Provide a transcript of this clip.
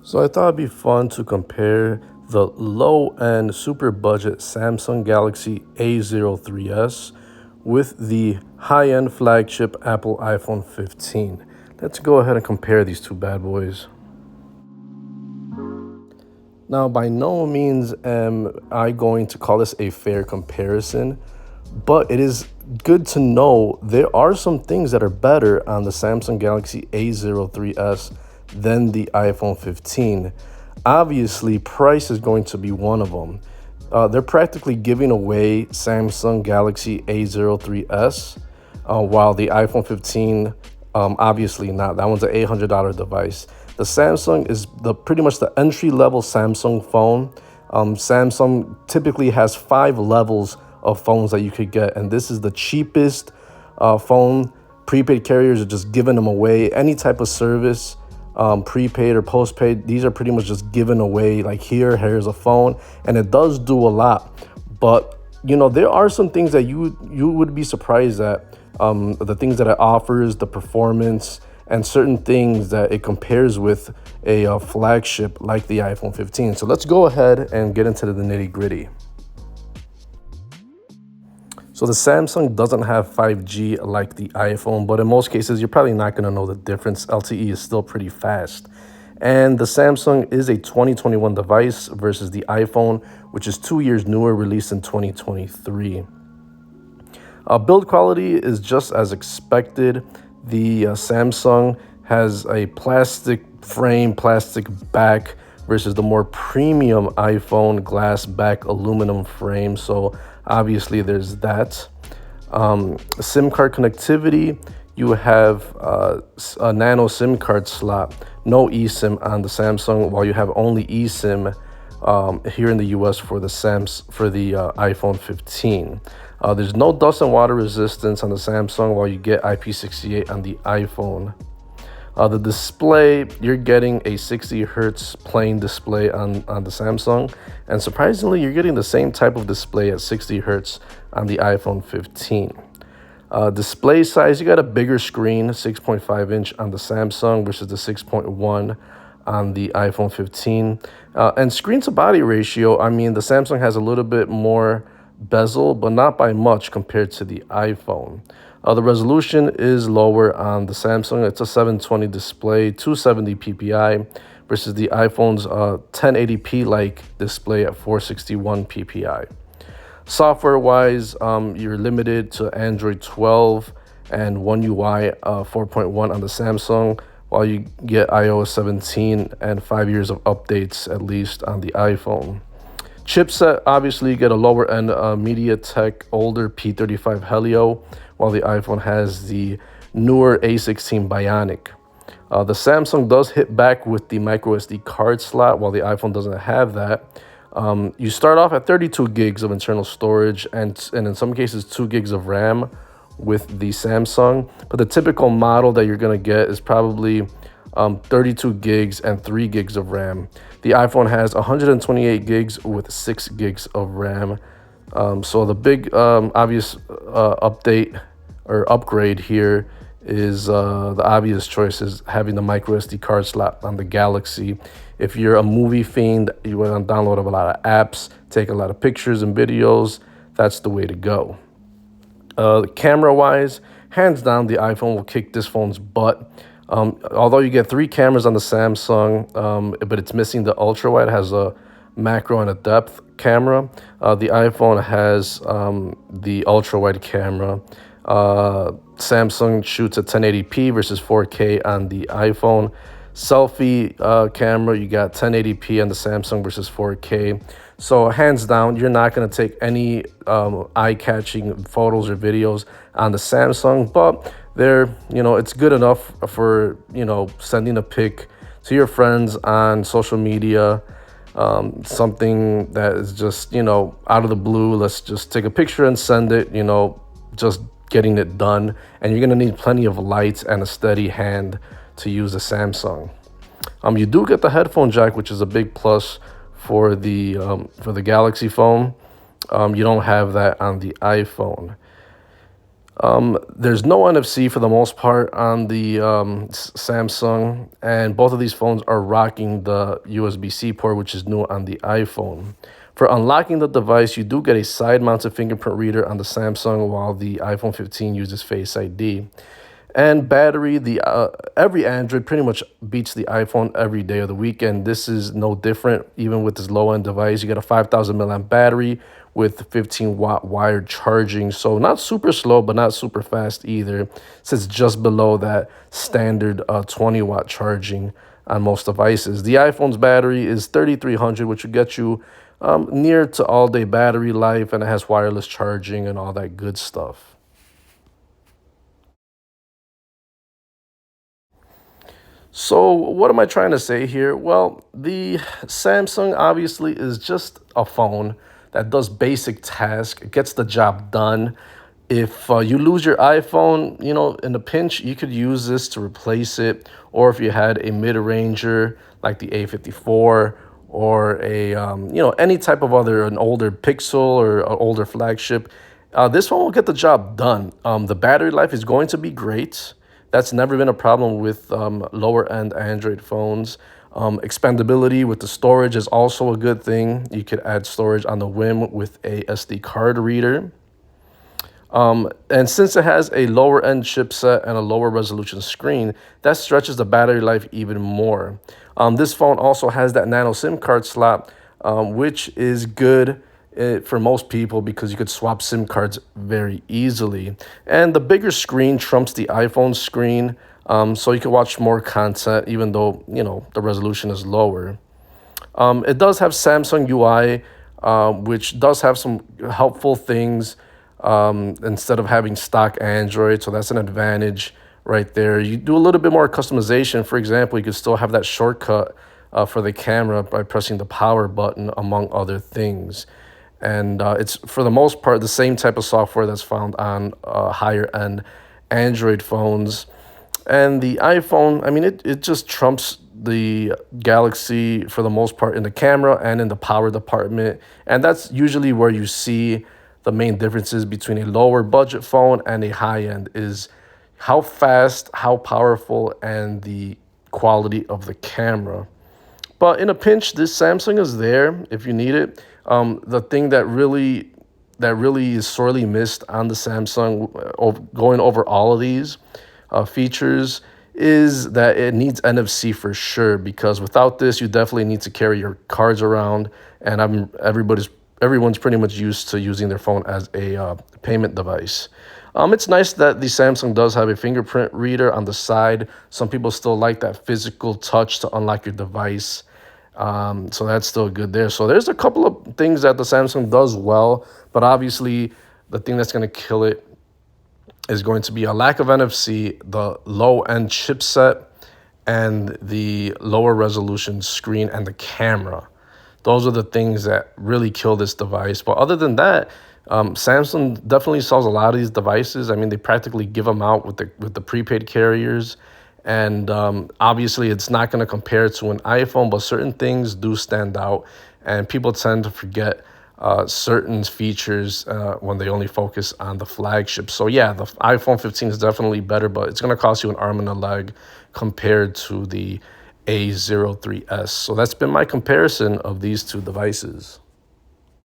So I thought it'd be fun to compare the low-end super budget Samsung Galaxy A03s with the high-end flagship Apple iPhone 15. Let's go ahead and compare these two bad boys. Now, by no means am I going to call this a fair comparison, but it is good to know there are some things that are better on the Samsung Galaxy A03s than the iPhone 15. Obviously, price is going to be one of them. They're practically giving away Samsung Galaxy A03s, while the iPhone 15, obviously not. That one's an $800 device. The Samsung is the pretty much the entry level Samsung phone. Samsung typically has 5 levels of phones that you could get, and this is the cheapest phone. Prepaid carriers are just giving them away. Any type of service, prepaid or postpaid, these are pretty much just given away. Like here's a phone, and it does do a lot. But there are some things that you would be surprised at. The things that it offers, the performance, and certain things that it compares with a flagship like the iPhone 15. So let's go ahead and get into the nitty gritty. So the Samsung doesn't have 5G like the iPhone, but in most cases, you're probably not going to know the difference. LTE is still pretty fast. And the Samsung is a 2021 device versus the iPhone, which is 2 years newer, released in 2023. Build quality is just as expected. The Samsung has a plastic frame, plastic back, versus the more premium iPhone glass back aluminum frame. So obviously there's that. SIM card connectivity, you have a nano SIM card slot, no eSIM on the Samsung, while you have only eSIM here in the US for the iPhone 15. There's no dust and water resistance on the Samsung, while you get IP68 on the iPhone. The display, you're getting a 60 hertz plain display on the Samsung, and surprisingly, you're getting the same type of display at 60 hertz on the iPhone 15. Display size, you got a bigger screen, 6.5 inch on the Samsung versus the 6.1 on the iPhone 15. And screen to body ratio, I mean, the Samsung has a little bit more bezel, but not by much compared to the iPhone. The resolution is lower on the Samsung. It's a 720 display, 270 ppi, versus the iPhone's 1080p like display at 461 ppi. Software-wise, you're limited to Android 12 and One UI 4.1 on the Samsung, while you get iOS 17 and 5 years of updates at least on the iPhone. Chipset, obviously, you get a lower-end MediaTek older P35 Helio, while the iPhone has the newer A16 Bionic. The Samsung does hit back with the microSD card slot, while the iPhone doesn't have that. You start off at 32 gigs of internal storage and in some cases 2 gigs of RAM with the Samsung. But the typical model that you're going to get is probably 32 gigs and 3 gigs of RAM. The iPhone has 128 gigs with 6 gigs of RAM. So the big obvious update or upgrade here is the obvious choice is having the microSD card slot on the Galaxy. If you're a movie fiend, you want to download a lot of apps, take a lot of pictures and videos, that's the way to go. Camera-wise, hands down, the iPhone will kick this phone's butt. Although you get 3 cameras on the Samsung, but it's missing the ultra wide. It has a macro and a depth camera. The iPhone has the ultra wide camera. Samsung shoots at 1080p versus 4K on the iPhone. Selfie camera, you got 1080p on the Samsung versus 4K. So hands down, you're not going to take any eye-catching photos or videos on the Samsung, but it's good enough for, sending a pic to your friends on social media, something that is just, out of the blue. Let's just take a picture and send it, just getting it done. And you're going to need plenty of lights and a steady hand to use the Samsung. You do get the headphone jack, which is a big plus for the Galaxy phone. You don't have that on the iPhone. There's no NFC for the most part on the Samsung, and both of these phones are rocking the USB-C port, which is new on the iPhone. For unlocking the device, you do get a side-mounted fingerprint reader on the Samsung, while the iPhone 15 uses Face ID. And battery, the every Android pretty much beats the iPhone every day of the week, and this is no different. Even with this low-end device, you get a 5,000 milliamp battery with 15-watt wired charging, so not super slow, but not super fast either. Sits just below that standard 20-watt charging on most devices. The iPhone's battery is 3,300, which will get you near to all-day battery life, and it has wireless charging and all that good stuff. So, what am I trying to say here? Well, the Samsung obviously is just a phone that does basic tasks, gets the job done. If you lose your iPhone, in a pinch, you could use this to replace it. Or if you had a mid-ranger like the A54 or any type of an older Pixel or an older flagship, this one will get the job done. The battery life is going to be great. That's never been a problem with lower end Android phones. Expandability with the storage is also a good thing. You could add storage on the whim with a SD card reader. And since it has a lower end chipset and a lower resolution screen, that stretches the battery life even more. This phone also has that nano SIM card slot, which is good for most people because you could swap SIM cards very easily. And the bigger screen trumps the iPhone screen, so you can watch more content even though, the resolution is lower. It does have Samsung UI, which does have some helpful things instead of having stock Android. So that's an advantage right there. You do a little bit more customization. For example, you could still have that shortcut for the camera by pressing the power button, among other things. And it's, for the most part, the same type of software that's found on higher end Android phones. And the iPhone, I mean, it just trumps the Galaxy for the most part in the camera and in the power department. And that's usually where you see the main differences between a lower budget phone and a high end is how fast, how powerful, and the quality of the camera. But in a pinch, this Samsung is there if you need it. The thing that really is sorely missed on the Samsung, going over all of these features, is that it needs NFC for sure. Because without this, you definitely need to carry your cards around, and everyone's pretty much used to using their phone as a payment device. It's nice that the Samsung does have a fingerprint reader on the side. Some people still like that physical touch to unlock your device. So that's still good there. So there's a couple of things that the Samsung does well, but obviously the thing that's going to kill it is going to be a lack of NFC, the low-end chipset, and the lower resolution screen and the camera. Those are the things that really kill this device. But other than that, Samsung definitely sells a lot of these devices. I mean, they practically give them out with the prepaid carriers. And obviously, it's not going to compare to an iPhone, but certain things do stand out. And people tend to forget certain features when they only focus on the flagship. So yeah, the iPhone 15 is definitely better, but it's going to cost you an arm and a leg compared to the A03s. So that's been my comparison of these two devices.